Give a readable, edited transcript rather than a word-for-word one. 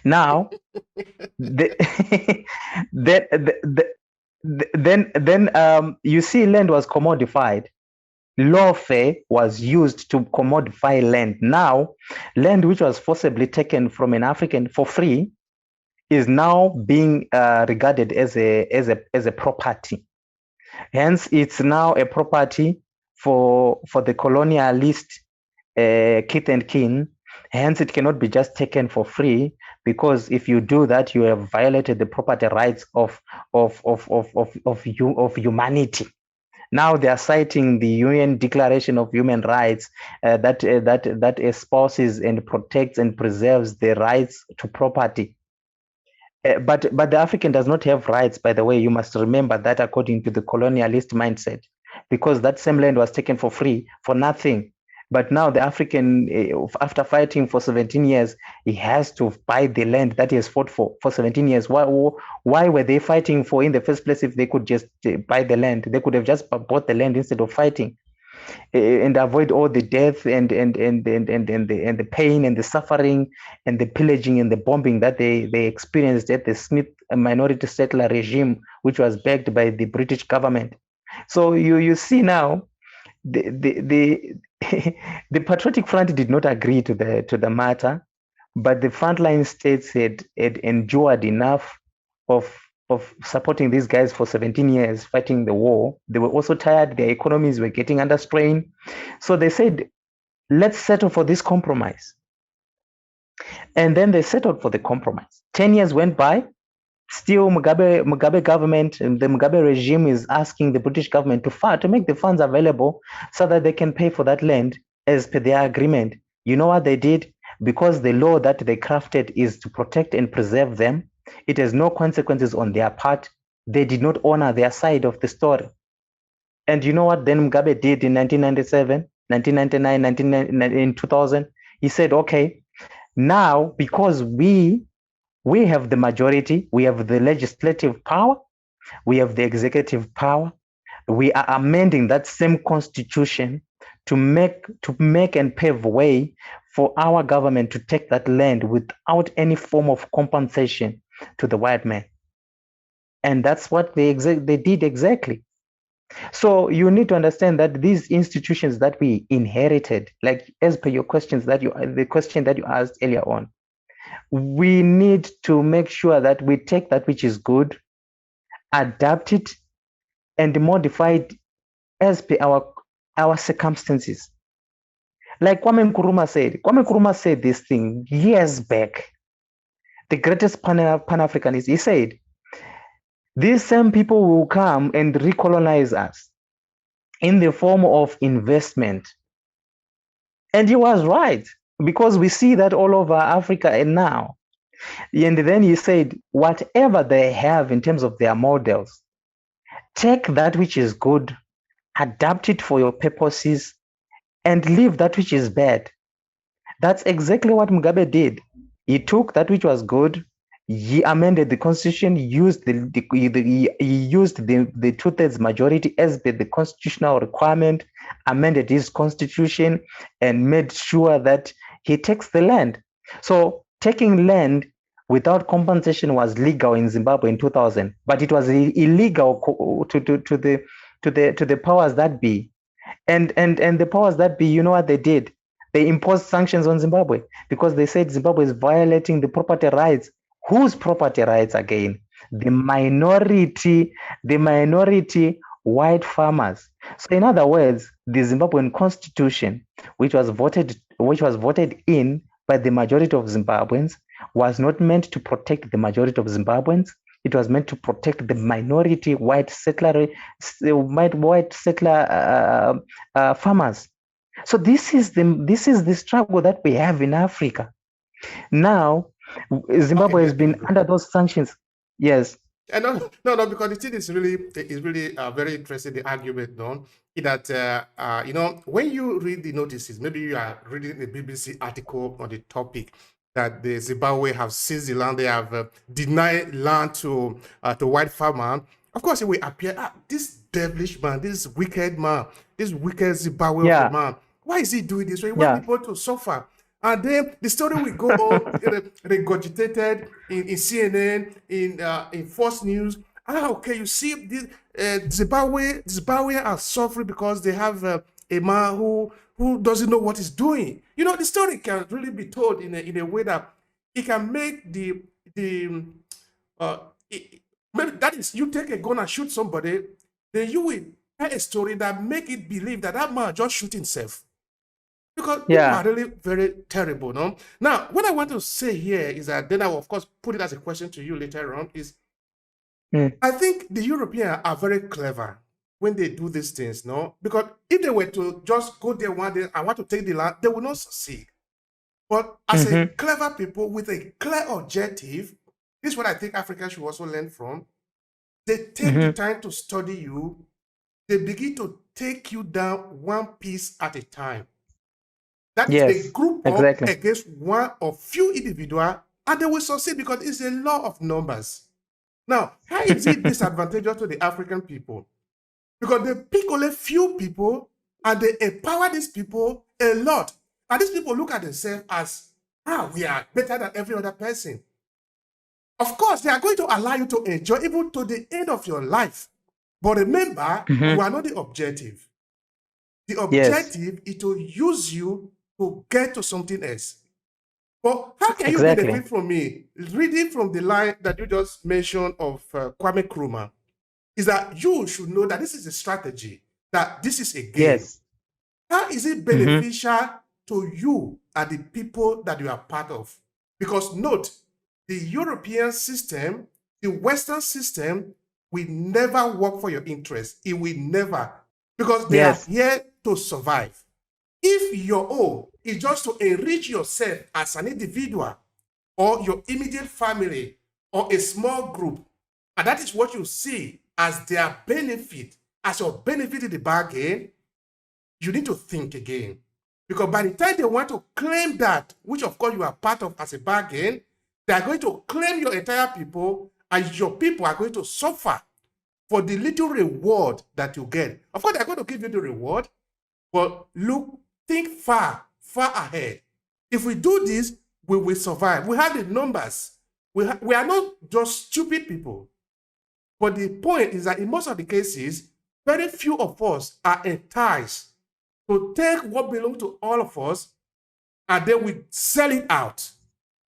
Now, the, then, you see, land was commodified. Lawfare was used to commodify land. Now, land which was forcibly taken from an African for free is now being regarded as a property. Hence, it's now a property for the colonialist kith and kin. Hence, it cannot be just taken for free, because if you do that, you have violated the property rights of humanity. Now they are citing the UN Declaration of Human Rights that espouses and protects and preserves the rights to property. But the African does not have rights, by the way. You must remember that, according to the colonialist mindset, because that same land was taken for free, for nothing. But now the African, after fighting for 17 years, he has to buy the land that he has fought for 17 years. Why were they fighting for in the first place if they could just buy the land? They could have just bought the land instead of fighting, and avoid all the death and the pain and the suffering and the pillaging and the bombing that they experienced at the Smith minority settler regime, which was backed by the British government. So you see now, the the Patriotic Front did not agree to the matter, but the frontline states had endured enough of supporting these guys for 17 years fighting the war. They were also tired. Their economies were getting under strain. So they said, let's settle for this compromise. And then they settled for the compromise. 10 years went by. Still, Mugabe government, the Mugabe regime is asking the British government to make the funds available so that they can pay for that land as per their agreement. You know what they did? Because the law that they crafted is to protect and preserve them, it has no consequences on their part. They did not honor their side of the story. And you know what then Mugabe did in 1997, 1999, in 2000? He said, okay, now because we have the majority, we have the legislative power, we have the executive power, we are amending that same constitution to make and pave way for our government to take that land without any form of compensation to the white man. And that's what they did exactly. So you need to understand that these institutions that we inherited, like as per your questions the question that you asked earlier on, we need to make sure that we take that which is good, adapt it, and modify it as per our circumstances. Like Kwame Nkrumah said this thing years back. The greatest Pan-Africanist, he said, these same people will come and recolonize us in the form of investment. And he was right, because we see that all over Africa and now. And then he said, whatever they have in terms of their models, take that which is good, adapt it for your purposes, and leave that which is bad. That's exactly what Mugabe did. He took that which was good, he amended the constitution, used the 2/3 majority as the constitutional requirement, amended his constitution, and made sure that he takes the land. So taking land without compensation was legal in Zimbabwe in 2000, but it was illegal to the powers that be. And the powers that be, you know what they did? They imposed sanctions on Zimbabwe because they said Zimbabwe is violating the property rights. Whose property rights again? The minority white farmers. So in other words, the Zimbabwean constitution, which was voted in by the majority of Zimbabweans, was not meant to protect the majority of Zimbabweans. It was meant to protect the minority white settler farmers. So this is the struggle that we have in Africa. Now, Zimbabwe has been under those sanctions. Yes. And no, because the thing is really very interesting, the argument, that, when you read the notices, maybe you are reading the BBC article on the topic that the Zimbabwe have seized the land, they have denied land to white farmer. Of course, it will appear, this devilish man, this wicked man, this wicked Zimbabwean man, why is he doing this? Why want people to suffer? And then the story will go on, regurgitated in CNN, in Fox News. Okay, you see, this, Zimbabwe are suffering because they have a man who doesn't know what he's doing. You know, the story can really be told in a way that it can make uh, maybe that is, you take a gun and shoot somebody, then you will tell a story that make it believe that that man just shoot himself. Because people are really very terrible, no? Now, what I want to say here is that then I will, of course, put it as a question to you later on is, I think the Europeans are very clever when they do these things, no? Because if they were to just go there one day and want to take the land, they will not succeed. But as a clever people with a clear objective, this is what I think Africa should also learn from. They take the time to study you. They begin to take you down one piece at a time. That is, they group up against one or few individuals, and they will succeed because it's a law of numbers. Now, how is it disadvantageous to the African people? Because they pick only few people and they empower these people a lot. And these people look at themselves as, we are better than every other person. Of course, they are going to allow you to enjoy even to the end of your life. But remember, we are not the objective. The objective is to use you to get to something else. But how can you benefit from me? Reading from the line that you just mentioned of Kwame Nkrumah, is that you should know that this is a strategy, that this is a game. How is it beneficial to you and the people that you are part of? Because note, the European system, the Western system will never work for your interest. It will never, because they are here to survive. If your own is just to enrich yourself as an individual or your immediate family or a small group, and that is what you see as their benefit, as your benefit in the bargain, you need to think again. Because by the time they want to claim that, which of course you are part of as a bargain, they are going to claim your entire people, and your people are going to suffer for the little reward that you get. Of course, they're going to give you the reward, but look, think far ahead. If we do this, we will survive. We have the numbers. We are not just stupid people. But the point is that in most of the cases, very few of us are enticed to take what belongs to all of us, and then we sell it out.